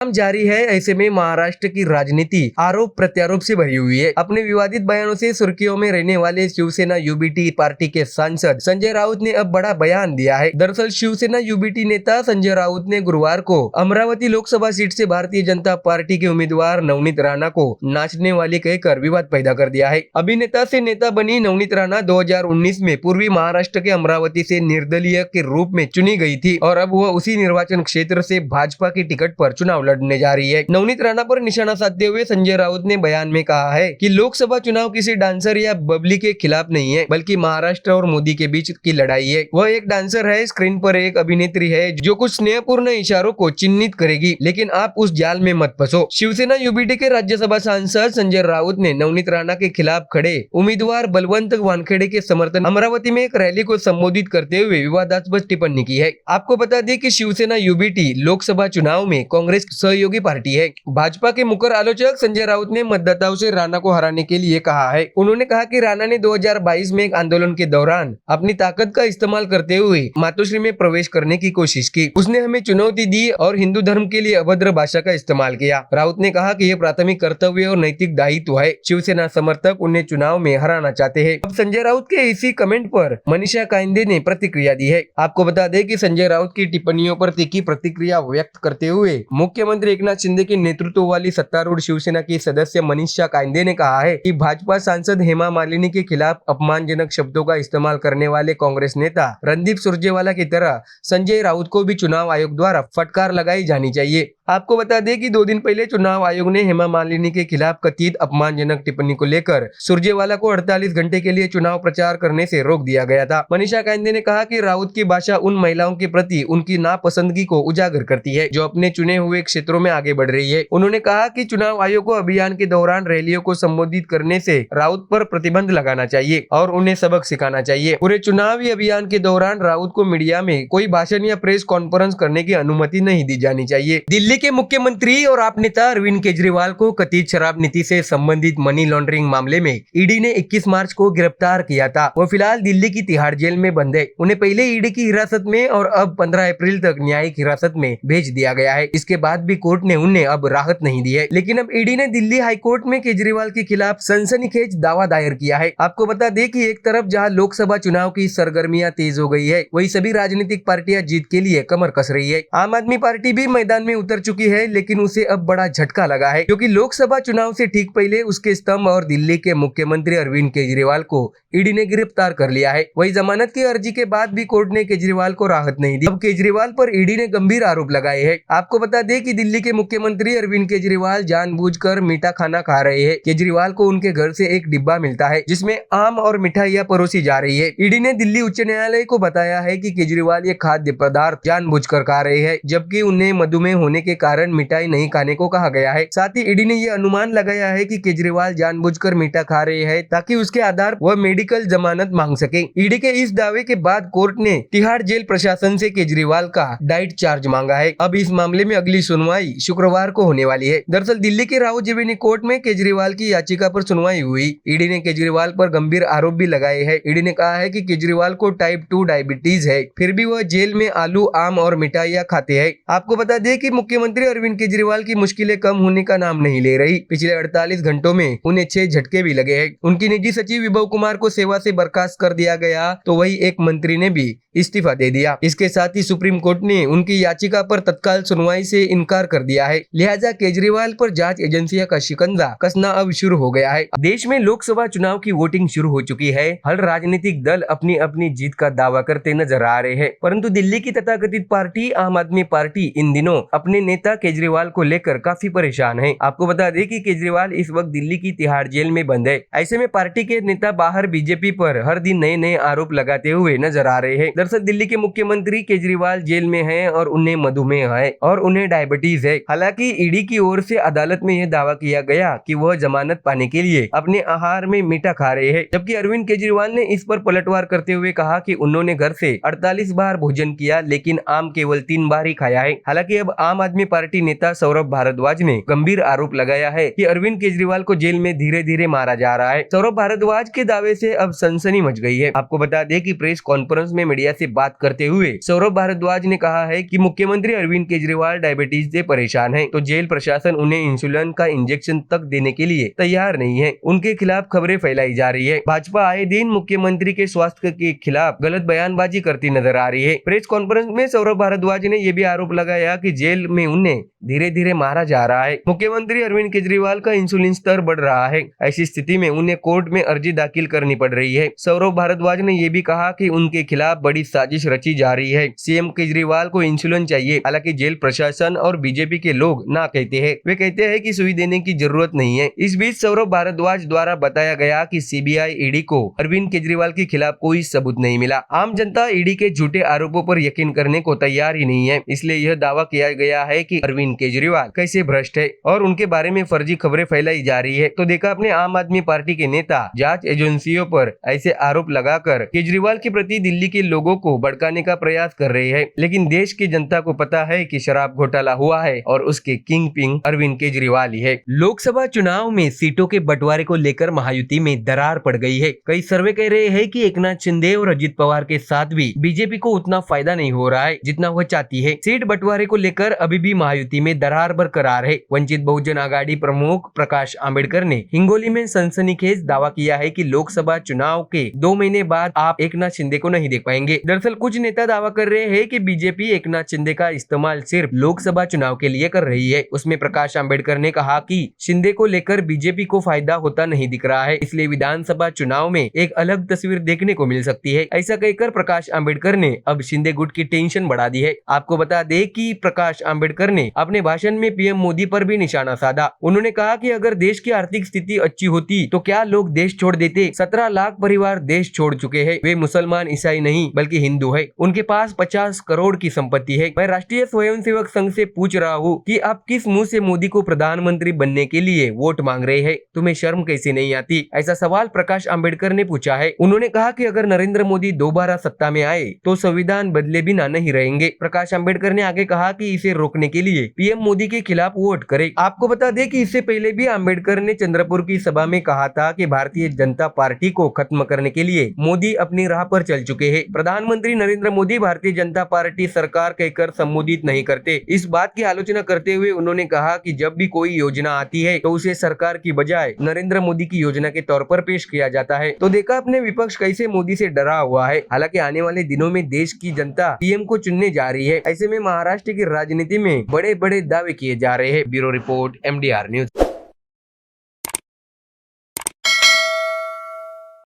जारी है। ऐसे में महाराष्ट्र की राजनीति आरोप प्रत्यारोप से भरी हुई है। अपने विवादित बयानों से सुर्खियों में रहने वाले शिवसेना यूबीटी पार्टी के सांसद संजय राउत ने अब बड़ा बयान दिया है। दरअसल शिवसेना यूबीटी नेता संजय राउत ने गुरुवार को अमरावती लोकसभा सीट से भारतीय जनता पार्टी के उम्मीदवार नवनीत राणा को नाचने वाली कहकर विवाद पैदा कर दिया है। अभिनेता से नेता बनी नवनीत राणा 2019 में पूर्वी महाराष्ट्र के अमरावती से निर्दलीय के रूप में चुनी गई थी और अब वह उसी निर्वाचन क्षेत्र से भाजपा की टिकट पर चुनाव लड़ने जा रही है। नवनीत राणा पर निशाना साधते हुए संजय राउत ने बयान में कहा है कि लोकसभा चुनाव किसी डांसर या बबली के खिलाफ नहीं है, बल्कि महाराष्ट्र और मोदी के बीच की लड़ाई है। वह एक डांसर है, स्क्रीन पर एक अभिनेत्री है जो कुछ स्नेहपूर्ण इशारों को चिन्हित करेगी, लेकिन आप उस जाल में मत फंसो। शिवसेना यूबीटी के राज्यसभा सांसद संजय राउत ने नवनीत राणा के खिलाफ खड़े उम्मीदवार बलवंत वानखेड़े के समर्थन अमरावती में एक रैली को संबोधित करते हुए विवादास्पद टिप्पणी की है। आपको बता दें कि शिवसेना यूबीटी लोकसभा चुनाव में कांग्रेस सहयोगी पार्टी है। भाजपा के मुखर आलोचक संजय राउत ने मतदाताओं से राणा को हराने के लिए कहा है। उन्होंने कहा कि राणा ने 2022 में एक आंदोलन के दौरान अपनी ताकत का इस्तेमाल करते हुए मातोश्री में प्रवेश करने की कोशिश की। उसने हमें चुनौती दी और हिंदू धर्म के लिए अभद्र भाषा का इस्तेमाल किया। राउत ने कहा कि यह प्राथमिक कर्तव्य और नैतिक दायित्व है। शिवसेना समर्थक उन्हें चुनाव में हराना चाहते हैं। अब संजय राउत के इसी कमेंट पर मनीषा काइंदे ने प्रतिक्रिया दी है। आपको बता दें कि संजय राउत की टिप्पणियों पर तीखी प्रतिक्रिया व्यक्त करते हुए मुख्यमंत्री एकनाथ शिंदे के नेतृत्व वाली सत्तारूढ़ शिवसेना की सदस्य मनीषा काइंदे ने कहा है कि भाजपा सांसद हेमा मालिनी के खिलाफ अपमानजनक शब्दों का इस्तेमाल करने वाले कांग्रेस नेता रणदीप सुरजेवाला की तरह संजय राउत को भी चुनाव आयोग द्वारा फटकार लगाई जानी चाहिए। आपको बता दें कि 2 दिन पहले चुनाव आयोग ने हेमा मालिनी के खिलाफ कथित अपमानजनक टिप्पणी को लेकर सुरजेवाला को 48 घंटे के लिए चुनाव प्रचार करने से रोक दिया गया था। मनीषा काइंदे ने कहा कि राउत की भाषा उन महिलाओं के प्रति उनकी नापसंदगी को उजागर करती है जो अपने चुने हुए क्षेत्रों में आगे बढ़ रही है। उन्होंने कहा कि चुनाव आयोग को अभियान के दौरान रैलियों को संबोधित करने से राउत पर प्रतिबंध लगाना चाहिए और उन्हें सबक सिखाना चाहिए। पूरे चुनावी अभियान के दौरान राउत को मीडिया में कोई भाषण या प्रेस कॉन्फ्रेंस करने की अनुमति नहीं दी जानी चाहिए। दिल्ली के मुख्यमंत्री और आप नेता अरविंद केजरीवाल को कथित शराब नीति से संबंधित मनी लॉन्ड्रिंग मामले में ईडी ने 21 मार्च को गिरफ्तार किया था। वो फिलहाल दिल्ली की तिहाड़ जेल में बंद है। उन्हें पहले ईडी की हिरासत में और अब 15 अप्रैल तक न्यायिक हिरासत में भेज दिया गया है। इसके बाद भी कोर्ट ने उन्हें अब राहत नहीं दी है, लेकिन अब ईडी ने दिल्ली हाई कोर्ट में केजरीवाल के खिलाफ सनसनीखेज दावा दायर किया है। आपको बता दें कि एक तरफ जहां लोकसभा चुनाव की सरगर्मियां तेज हो गई है, वहीं सभी राजनीतिक पार्टियां जीत के लिए कमर कस रही है। आम आदमी पार्टी भी मैदान में उतर चुकी है, लेकिन उसे अब बड़ा झटका लगा है क्योंकि लोकसभा चुनाव से ठीक पहले उसके स्तंभ और दिल्ली के मुख्यमंत्री अरविंद केजरीवाल को ईडी ने गिरफ्तार कर लिया है। वही जमानत की अर्जी के बाद भी कोर्ट ने केजरीवाल को राहत नहीं दी। अब केजरीवाल पर ईडी ने गंभीर आरोप लगाए हैं। आपको बता दें कि दिल्ली के मुख्यमंत्री अरविंद केजरीवाल जानबूझकर मीठा खाना खा रहे हैं। केजरीवाल को उनके घर से एक डिब्बा मिलता है जिसमें आम और मिठाइयां परोसी जा रही है। ईडी ने दिल्ली उच्च न्यायालय को बताया है कि केजरीवाल ये खाद्य पदार्थ जानबूझकर खा रहे हैं, जबकि उन्हें मधुमेह होने के कारण मिठाई नहीं खाने को कहा गया है। साथ ही ईडी ने यह अनुमान लगाया है कि केजरीवाल जानबूझकर मीठा खा रहे हैं ताकि उसके आधार वह मेडिकल जमानत मांग सके। ईडी के इस दावे के बाद कोर्ट ने तिहाड़ जेल प्रशासन से केजरीवाल का डाइट चार्ज मांगा है। अब इस मामले में अगली सुनवाई शुक्रवार को होने वाली है। दरअसल दिल्ली के राउ जेविनी कोर्ट में केजरीवाल की याचिका पर सुनवाई हुई। ईडी ने केजरीवाल पर गंभीर आरोप भी लगाए हैं। ईडी ने कहा है कि केजरीवाल को टाइप 2 डायबिटीज है, फिर भी वह जेल में आलू, आम और मिठाइयां खाते हैं। आपको बता दें कि मुख्यमंत्री अरविंद केजरीवाल की मुश्किलें कम होने का नाम नहीं ले रही। पिछले 48 घंटों में उन्हें 6 झटके भी लगे हैं। उनकी निजी सचिव विभव कुमार को सेवा से बर्खास्त कर दिया गया, तो वही एक मंत्री ने भी इस्तीफा दे दिया। इसके साथ ही सुप्रीम कोर्ट ने उनकी याचिका पर तत्काल सुनवाई से इनकार कर दिया है। लिहाजा केजरीवाल पर जांच एजेंसियों का शिकंजा कसना अब शुरू हो गया है। देश में लोकसभा चुनाव की वोटिंग शुरू हो चुकी है। हर राजनीतिक दल अपनी अपनी जीत का दावा करते नजर आ रहे हैं, परंतु दिल्ली की तथाकथित पार्टी आम आदमी पार्टी इन दिनों अपने नेता केजरीवाल को लेकर काफी परेशान है। आपको बता दें कि केजरीवाल इस वक्त दिल्ली की तिहाड़ जेल में बंद है। ऐसे में पार्टी के नेता बाहर बीजेपी पर हर दिन नए नए आरोप लगाते हुए नजर आ रहे हैं। दरअसल दिल्ली के मुख्यमंत्री केजरीवाल जेल में हैं और उन्हें मधुमेह है और उन्हें डायबिटीज है। हालांकि ईडी की ओर से अदालत में यह दावा किया गया कि वह जमानत पाने के लिए अपने आहार में मीठा खा रहे हैं, जबकि अरविंद केजरीवाल ने इस पर पलटवार करते हुए कहा कि उन्होंने घर से 48 बार भोजन किया, लेकिन आम केवल 3 बार ही खाया है। हालांकि अब आम आदमी पार्टी नेता सौरभ भारद्वाज ने गंभीर आरोप लगाया है कि अरविंद केजरीवाल को जेल में धीरे धीरे मारा जा रहा है। सौरभ भारद्वाज के दावे से अब सनसनी मच गई है। आपको बता दें कि प्रेस कॉन्फ्रेंस में मीडिया से बात करते हुए सौरभ भारद्वाज ने कहा है कि मुख्यमंत्री अरविंद केजरीवाल डायबिटीज से परेशान है, तो जेल प्रशासन उन्हें इंसुलिन का इंजेक्शन तक देने के लिए तैयार नहीं है। उनके खिलाफ खबरें फैलाई जा रही है। भाजपा आए दिन मुख्यमंत्री के स्वास्थ्य के खिलाफ गलत बयानबाजी करती नजर आ रही है। प्रेस कॉन्फ्रेंस में सौरभ भारद्वाज ने यह भी आरोप लगाया कि जेल में उन्हें धीरे धीरे मारा जा रहा है। मुख्यमंत्री अरविंद केजरीवाल का इंसुलिन स्तर बढ़ रहा है। ऐसी स्थिति में उन्हें कोर्ट में अर्जी दाखिल करनी पड़ रही है। सौरभ भारद्वाज ने यह भी कहा कि उनके खिलाफ बड़ी साजिश रची जा रही है। सीएम केजरीवाल को इंसुलिन चाहिए, हालांकि जेल प्रशासन और बीजेपी के लोग ना कहते हैं। वे कहते हैं कि सुई देने की जरूरत नहीं है। इस बीच सौरभ भारद्वाज द्वारा बताया गया कि सीबीआई ईडी को अरविंद केजरीवाल के खिलाफ कोई सबूत नहीं मिला। आम जनता ईडी के झूठे आरोपों पर यकीन करने को तैयार ही नहीं है। इसलिए यह दावा किया गया है कि अरविंद केजरीवाल कैसे भ्रष्ट है और उनके बारे में फर्जी खबरें फैलाई जा रही है। तो देखा अपने आम आदमी पार्टी के नेता जांच एजेंसियों पर ऐसे आरोप लगाकर केजरीवाल के प्रति दिल्ली के लोगों को भड़काने का प्रयास कर रहे हैं। लेकिन देश की जनता को पता है कि शराब घोटाला हुआ है और उसके किंग पिंग अरविंद केजरीवाल ही है। लोकसभा चुनाव में सीटों के बंटवारे को लेकर महायुति में दरार पड़ गई है। कई सर्वे कह रहे हैं कि एकनाथ शिंदे और अजित पवार के साथ भी बीजेपी को उतना फायदा नहीं हो रहा है जितना वह चाहती है। सीट बंटवारे को लेकर अभी भी महायुति में दरार बरकरार है। वंचित बहुजन आघाड़ी प्रमुख प्रकाश आंबेडकर ने हिंगोली में सनसनीखेज दावा किया है कि लोकसभा चुनाव के 2 महीने बाद आप एकनाथ शिंदे को नहीं देख पाएंगे। दरअसल कुछ नेता दावा कर रहे हैं कि बीजेपी एकनाथ शिंदे का इस्तेमाल सिर्फ लोकसभा चुनाव के लिए कर रही है। उसमें प्रकाश आंबेडकर ने कहा कि शिंदे को लेकर बीजेपी को फायदा होता नहीं दिख रहा है, इसलिए विधानसभा चुनाव में एक अलग तस्वीर देखने को मिल सकती है। ऐसा कहकर प्रकाश आंबेडकर ने अब शिंदे गुट की टेंशन बढ़ा दी है। आपको बता दें कि प्रकाश आंबेडकर ने अपने भाषण में पीएम मोदी पर भी निशाना साधा। उन्होंने कहा कि अगर देश की आर्थिक स्थिति अच्छी होती तो क्या लोग देश छोड़ देते। 17 लाख परिवार देश छोड़ चुके हैं। वे मुसलमान ईसाई नहीं बल्कि हिंदू है। उनके पास 50 करोड़ की संपत्ति है। मैं राष्ट्रीय स्वयंसेवक संघ से पूछ रहा हूँ कि आप किस मुंह से मोदी को प्रधानमंत्री बनने के लिए वोट मांग रहे हैं? तुम्हें शर्म कैसे नहीं आती? ऐसा सवाल प्रकाश आंबेडकर ने पूछा है। उन्होंने कहा कि अगर नरेंद्र मोदी दोबारा सत्ता में आए तो संविधान बदले बिना नहीं रहेंगे। प्रकाश आंबेडकर ने आगे कहा कि इसे रोकने के लिए पीएम मोदी के खिलाफ वोट करे। आपको बता दें कि इससे पहले भी आंबेडकर ने चंद्रपुर की सभा में कहा था कि भारतीय जनता पार्टी को खत्म करने के लिए मोदी अपनी राह पर चल चुके हैं। प्रधानमंत्री नरेंद्र मोदी भारतीय जनता पार्टी सरकार कहकर संबोधित नहीं करते। इस बात की आलोचना करते हुए उन्होंने कहा कि जब भी कोई योजना आती है तो उसे सरकार की बजाय नरेंद्र मोदी की योजना के तौर पर पेश किया जाता है। तो देखा अपने विपक्ष कैसे मोदी से डरा हुआ है। हालांकि आने वाले दिनों में देश की जनता पीएम को चुनने जा रही है। ऐसे में महाराष्ट्र की राजनीति में बड़े बड़े दावे किए जा रहे हैं। Bureau report MDR news.